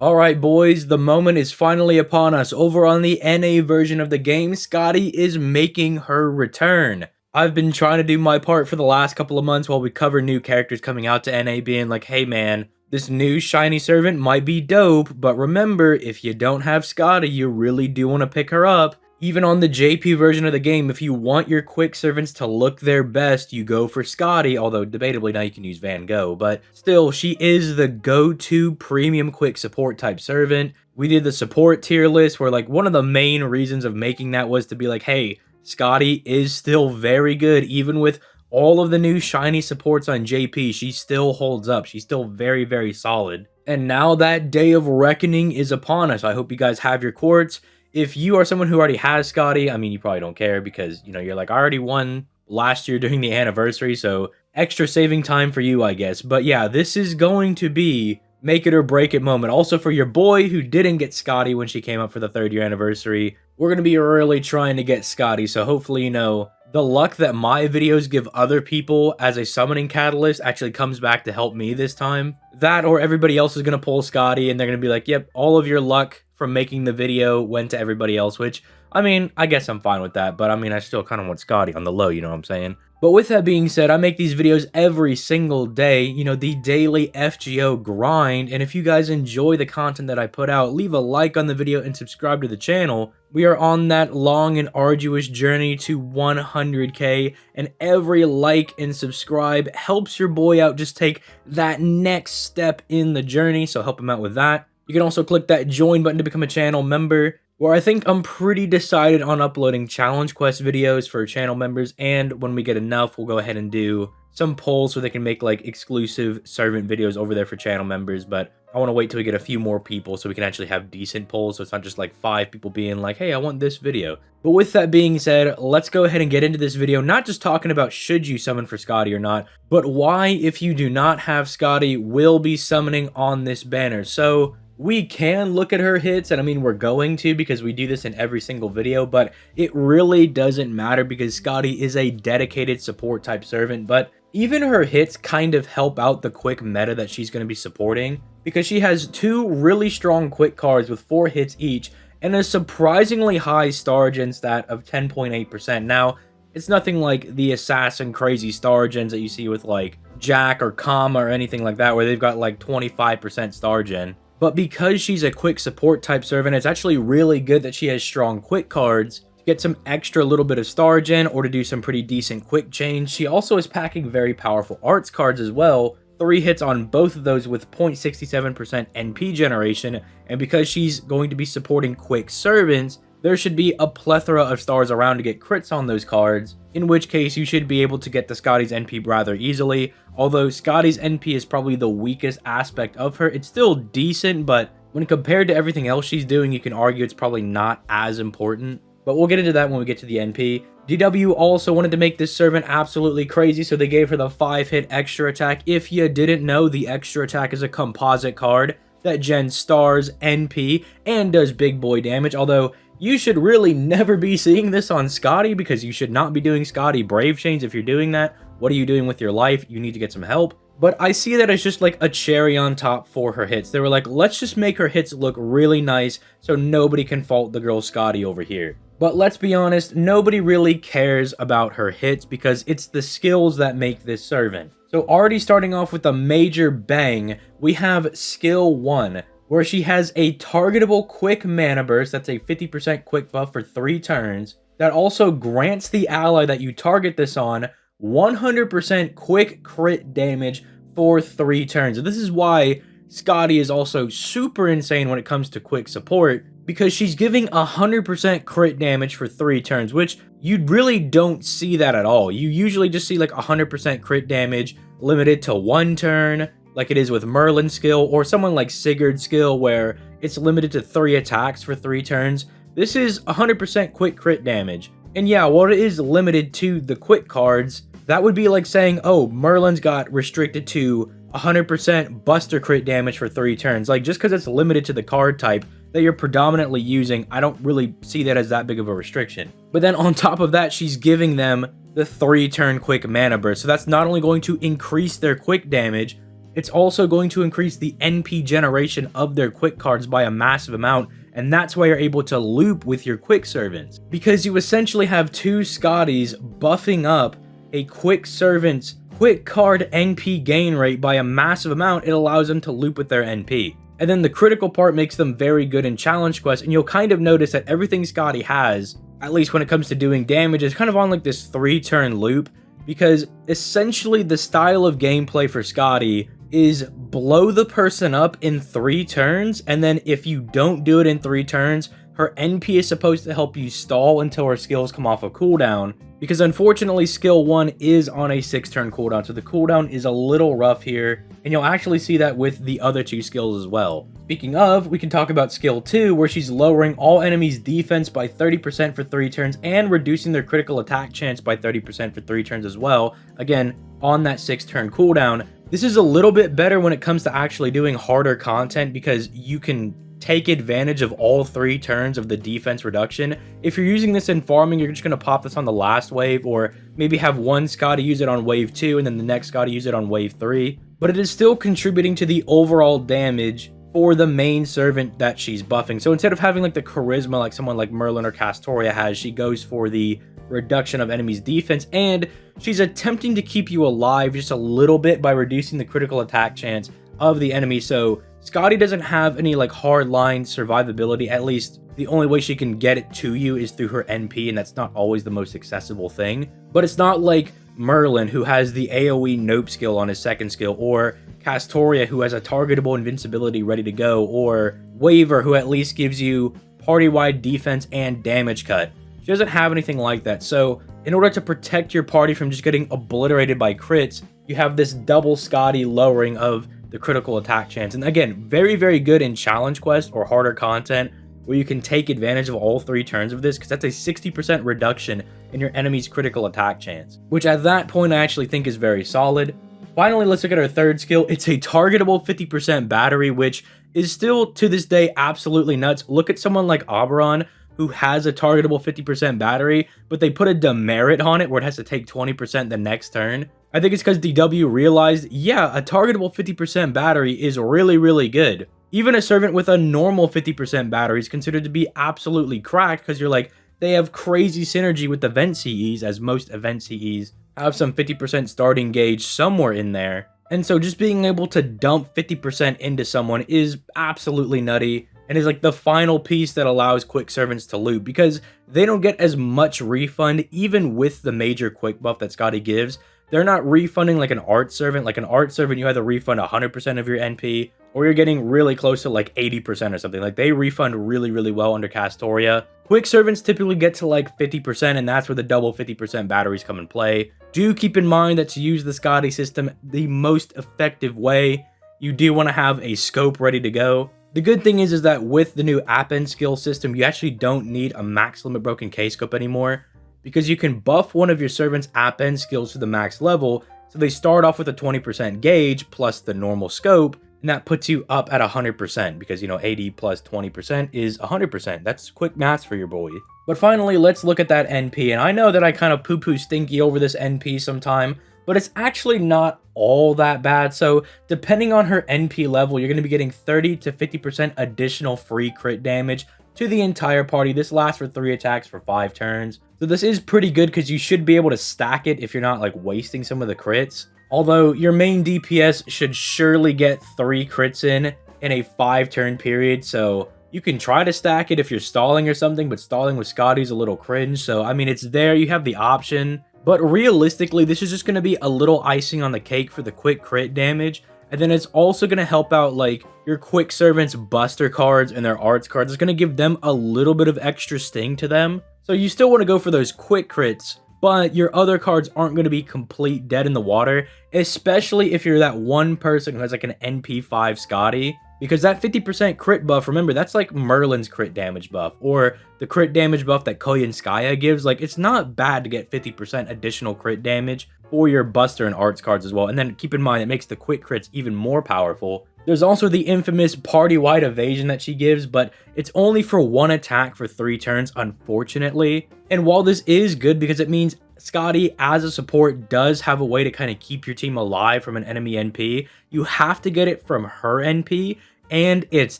Alright boys, the moment is finally upon us. Over on the NA version of the game, Skadi is making her return. I've been trying to do my part for the last couple of months while we cover new characters coming out to NA, being like, hey man, this new shiny servant might be dope, but remember, if you don't have Skadi, you really do want to pick her up. Even on the JP version of the game, if you want your quick servants to look their best, you go for Skadi, although debatably now you can use Van Gogh, but still, she is the go-to premium quick support type servant. We did the support tier list where like one of the main reasons of making that was to be like, hey, Skadi is still very good, even with all of the new shiny supports on JP, she still holds up. She's still very, very solid. And now that day of reckoning is upon us. I hope you guys have your quartz. If you are someone who already has Skadi, I mean, you probably don't care because, you know, you're like, I already won last year during the anniversary, so extra saving time for you, I guess. But yeah, this is going to be make it or break it moment. Also for your boy who didn't get Skadi when she came up for the 3rd year anniversary, we're going to be really trying to get Skadi, so hopefully, you know, the luck that my videos give other people as a summoning catalyst actually comes back to help me this time. That or everybody else is going to pull Skadi and they're going to be like, yep, all of your luck from making the video went to everybody else, which, I mean, I guess I'm fine with that, but I mean, I still kind of want Skadi on the low, you know what I'm saying? But with that being said, I make these videos every single day, you know, the daily FGO grind, and if you guys enjoy the content that I put out, leave a like on the video and subscribe to the channel. We are on that long and arduous journey to 100k, and every like and subscribe helps your boy out just take that next step in the journey, so help him out with that. You can also click that join button to become a channel member, where I think I'm pretty decided on uploading challenge quest videos for channel members, and when we get enough, we'll go ahead and do some polls so they can make like exclusive servant videos over there for channel members, but I want to wait till we get a few more people so we can actually have decent polls, so it's not just like 5 people being like, hey, I want this video. But with that being said, let's go ahead and get into this video, not just talking about should you summon for Skadi or not, but why, if you do not have Skadi, will be summoning on this banner. So we can look at her hits, and I mean, we're going to because we do this in every single video, but it really doesn't matter because Skadi is a dedicated support type servant, but even her hits kind of help out the quick meta that she's going to be supporting because she has 2 really strong quick cards with 4 hits each and a surprisingly high star gen stat of 10.8%. Now, it's nothing like the assassin crazy star gens that you see with like Jack or Kama or anything like that where they've got like 25% star gen. But because she's a quick support type servant, it's actually really good that she has strong quick cards to get some extra little bit of star gen or to do some pretty decent quick change. She also is packing very powerful arts cards as well. 3 hits on both of those with 0.67% NP generation. And because she's going to be supporting quick servants, there should be a plethora of stars around to get crits on those cards, in which case you should be able to get the Skadi's NP rather easily. Although Skadi's NP is probably the weakest aspect of her, it's still decent, but when compared to everything else she's doing, you can argue it's probably not as important. But we'll get into that when we get to the NP. DW also wanted to make this servant absolutely crazy, so they gave her the 5-hit extra attack. If you didn't know, the extra attack is a composite card that gens stars, NP, and does big boy damage, although you should really never be seeing this on Skadi because you should not be doing Skadi Brave Chains. If you're doing that, what are you doing with your life? You need to get some help. But I see that as just like a cherry on top for her hits. They were like, let's just make her hits look really nice so nobody can fault the girl Skadi over here. But let's be honest, nobody really cares about her hits because it's the skills that make this servant. So already starting off with a major bang, we have skill 1. Where she has a targetable quick mana burst, that's a 50% quick buff for 3 turns, that also grants the ally that you target this on 100% quick crit damage for 3 turns. And this is why Skadi is also super insane when it comes to quick support, because she's giving 100% crit damage for 3 turns, which you really don't see that at all. You usually just see like 100% crit damage limited to 1 turn, like it is with Merlin's skill, or someone like Sigurd's skill where it's limited to 3 attacks for 3 turns. This is 100% quick crit damage. And yeah, while it is limited to the quick cards, that would be like saying, oh, Merlin's got restricted to 100% buster crit damage for 3 turns. Like, just because it's limited to the card type that you're predominantly using, I don't really see that as that big of a restriction. But then on top of that, she's giving them the 3-turn quick mana burst. So that's not only going to increase their quick damage, It's also going to increase the NP generation of their quick cards by a massive amount, and that's why you're able to loop with your quick servants. Because you essentially have two Skadis buffing up a quick servant's quick card NP gain rate by a massive amount, it allows them to loop with their NP. And then the critical part makes them very good in challenge quests, and you'll kind of notice that everything Skadi has, at least when it comes to doing damage, is kind of on like this 3-turn loop, because essentially the style of gameplay for Skadi is blow the person up in 3 turns, and then if you don't do it in 3 turns, her NP is supposed to help you stall until her skills come off a cooldown, because unfortunately skill 1 is on a 6-turn cooldown, so the cooldown is a little rough here, and you'll actually see that with the other 2 skills as well. Speaking of, we can talk about skill 2, where she's lowering all enemies' defense by 30% for 3 turns, and reducing their critical attack chance by 30% for 3 turns as well, again, on that 6-turn cooldown. This is a little bit better when it comes to actually doing harder content, because you can take advantage of all 3 turns of the defense reduction. If you're using this in farming, you're just going to pop this on the last wave, or maybe have one Skadi use it on wave 2 and then the next Skadi use it on wave 3. But it is still contributing to the overall damage for the main servant that she's buffing. So instead of having like the charisma like someone like Merlin or Castoria has, she goes for the reduction of enemies' defense, and she's attempting to keep you alive just a little bit by reducing the critical attack chance of the enemy. So Skadi doesn't have any like hard line survivability. At least the only way she can get it to you is through her NP, and that's not always the most accessible thing. But it's not like Merlin, who has the AoE nope skill on his 2nd skill, or Castoria, who has a targetable invincibility ready to go, or Waver, who at least gives you party-wide defense and damage cut. She doesn't have anything like that, so in order to protect your party from just getting obliterated by crits, you have this double Skadi lowering of the critical attack chance. And again, very, very good in challenge quests or harder content, where you can take advantage of all 3 turns of this, because that's a 60% reduction in your enemy's critical attack chance, which at that point I actually think is very solid. Finally, let's look at our 3rd skill. It's a targetable 50% battery, which is still to this day absolutely nuts. Look at someone like Oberon, who has a targetable 50% battery, but they put a demerit on it where it has to take 20% the next turn. I think it's because DW realized, yeah, a targetable 50% battery is really, really good. Even a servant with a normal 50% battery is considered to be absolutely cracked, because you're like, they have crazy synergy with event CEs, as most event CEs have some 50% starting gauge somewhere in there. And so just being able to dump 50% into someone is absolutely nutty, and is like the final piece that allows quick servants to loot, because they don't get as much refund even with the major quick buff that Skadi gives. They're not refunding like an art servant. Like an art servant, you either refund 100% of your NP, or you're getting really close to like 80% or something. Like they refund really, really well under Castoria. Quick servants typically get to like 50%, and that's where the double 50% batteries come in play. Do keep in mind that to use the Skadi system the most effective way, you do want to have a scope ready to go. The good thing is that with the new app-end skill system, you actually don't need a max limit broken K-scope anymore, because you can buff one of your servant's app-end skills to the max level, so they start off with a 20% gauge plus the normal scope, and that puts you up at 100%, because, you know, 80 plus 20% is 100%. That's quick maths for your boy. But finally, let's look at that NP, and I know that I kind of poo-poo stinky over this NP sometime, but it's actually not all that bad. So depending on her NP level, you're going to be getting 30 to 50% additional free crit damage to the entire party. This lasts for 3 attacks for 5 turns. So this is pretty good, because you should be able to stack it if you're not like wasting some of the crits. Although your main DPS should surely get 3 crits in a 5-turn period. So you can try to stack it if you're stalling or something, but stalling with Skadi is a little cringe. So I mean, it's there, you have the option. But realistically, this is just going to be a little icing on the cake for the quick crit damage. And then it's also going to help out like your quick servants buster cards and their arts cards. It's going to give them a little bit of extra sting to them. So you still want to go for those quick crits, but your other cards aren't going to be complete dead in the water, especially if you're that one person who has like an NP5 Skadi. Because that 50% crit buff, remember, that's like Merlin's crit damage buff, or the crit damage buff that Koyanskaya gives. Like, it's not bad to get 50% additional crit damage for your Buster and Arts cards as well. And then keep in mind, it makes the quick crits even more powerful. There's also the infamous party-wide evasion that she gives, but it's only for 1 attack for 3 turns, unfortunately. And while this is good because it means Skadi as a support does have a way to kind of keep your team alive from an enemy NP. You have to get it from her NP and its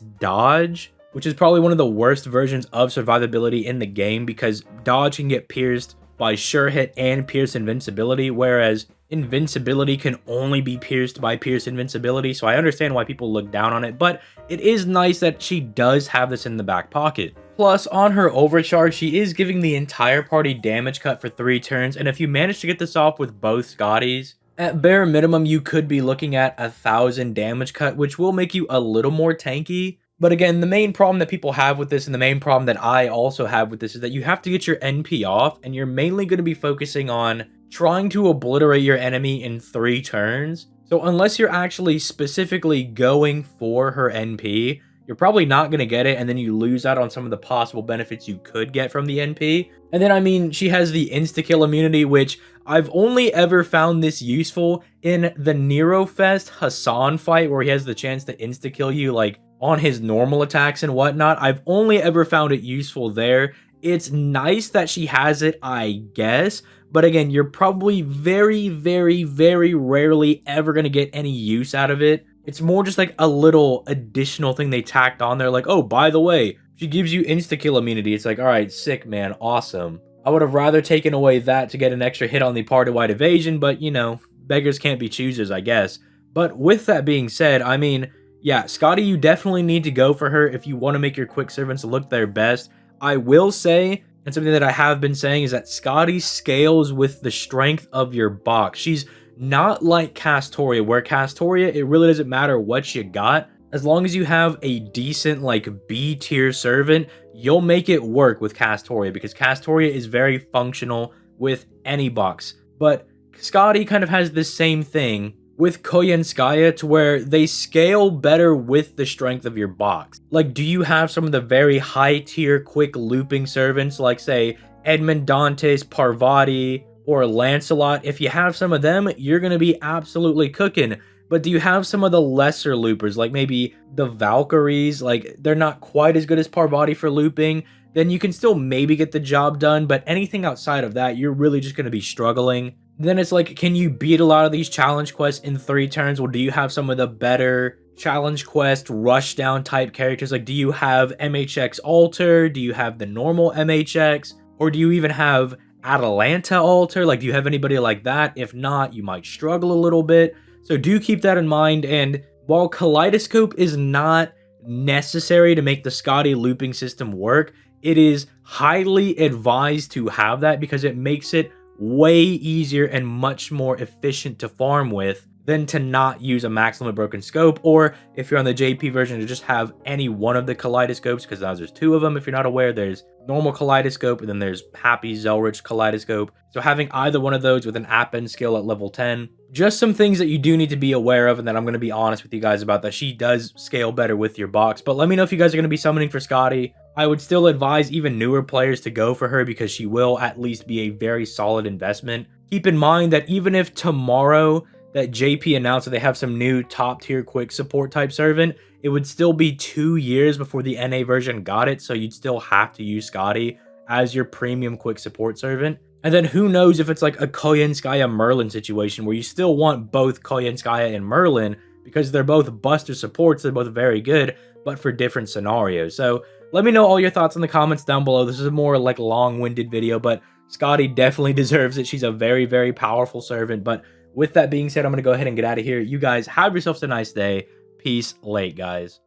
dodge, which is probably one of the worst versions of survivability in the game because dodge can get pierced by sure hit and pierce invincibility, whereas invincibility can only be pierced by pierce invincibility. So I understand why people look down on it, but it is nice that she does have this in the back pocket. Plus, on her overcharge, she is giving the entire party damage cut for 3 turns, and if you manage to get this off with both Skadis, at bare minimum, you could be looking at 1,000 damage cut, which will make you a little more tanky. But again, the main problem that people have with this, and the main problem that I also have with this, is that you have to get your NP off, and you're mainly going to be focusing on trying to obliterate your enemy in 3 turns. So unless you're actually specifically going for her NP, you're probably not going to get it, and then you lose out on some of the possible benefits you could get from the NP. And then, I mean, she has the insta-kill immunity, which I've only ever found this useful in the Nerofest Hassan fight, where he has the chance to insta-kill you, like, on his normal attacks and whatnot. I've only ever found it useful there. It's nice that she has it, I guess, but again, you're probably very, very, very rarely ever going to get any use out of it. It's more just like a little additional thing they tacked on there, like, oh, by the way, she gives you insta-kill immunity. It's like, all right, sick, man, awesome. I would have rather taken away that to get an extra hit on the party-wide evasion, but, you know, beggars can't be choosers, I guess. But with that being said, I mean, yeah, Skadi, you definitely need to go for her if you want to make your quick servants look their best. I will say, and something that I have been saying, is that Skadi scales with the strength of your box. She's not like Castoria, where Castoria, it really doesn't matter what you got. As long as you have a decent, like, B tier servant, you'll make it work with Castoria, because Castoria is very functional with any box. But Skadi kind of has this same thing with Koyenskaya, to where they scale better with the strength of your box. Like, do you have some of the very high tier quick looping servants, like, say, Edmund Dantes, Parvati, or Lancelot? If you have some of them, you're going to be absolutely cooking. But do you have some of the lesser loopers, like maybe the Valkyries? Like, they're not quite as good as Parvati for looping. Then you can still maybe get the job done, but anything outside of that, you're really just going to be struggling. Then it's like, can you beat a lot of these challenge quests in 3 turns? Well, do you have some of the better challenge quest rush down type characters? Like, do you have MHX Alter? Do you have the normal MHX? Or do you even have Atalanta Alter? Like, do you have anybody like that? If not, you might struggle a little bit. So do keep that in mind. And while Kaleidoscope is not necessary to make the Skadi looping system work, it is highly advised to have that, because it makes it way easier and much more efficient to farm with than to not use a maximum broken scope, or if you're on the JP version, to just have any one of the kaleidoscopes, because now there's 2 of them. If you're not aware, there's normal kaleidoscope and then there's Happy Zelrich kaleidoscope. So having either one of those with an app and skill at level 10, just some things that you do need to be aware of, and that I'm going to be honest with you guys about, that she does scale better with your box. But let me know if you guys are going to be summoning for Skadi. I would still advise even newer players to go for her, because she will at least be a very solid investment. Keep in mind that even if tomorrow that JP announced that they have some new top tier quick support type servant, it would still be 2 years before the NA version got it, so you'd still have to use Skadi as your premium quick support servant. And then who knows if it's like a Koyenskaya Merlin situation, where you still want both Koyenskaya and Merlin, because they're both buster supports, they're both very good, but for different scenarios. So let me know all your thoughts in the comments down below. This is a more like long-winded video, but Skadi definitely deserves it. She's a very, very powerful servant. But with that being said, I'm going to go ahead and get out of here. You guys have yourselves a nice day. Peace late, guys.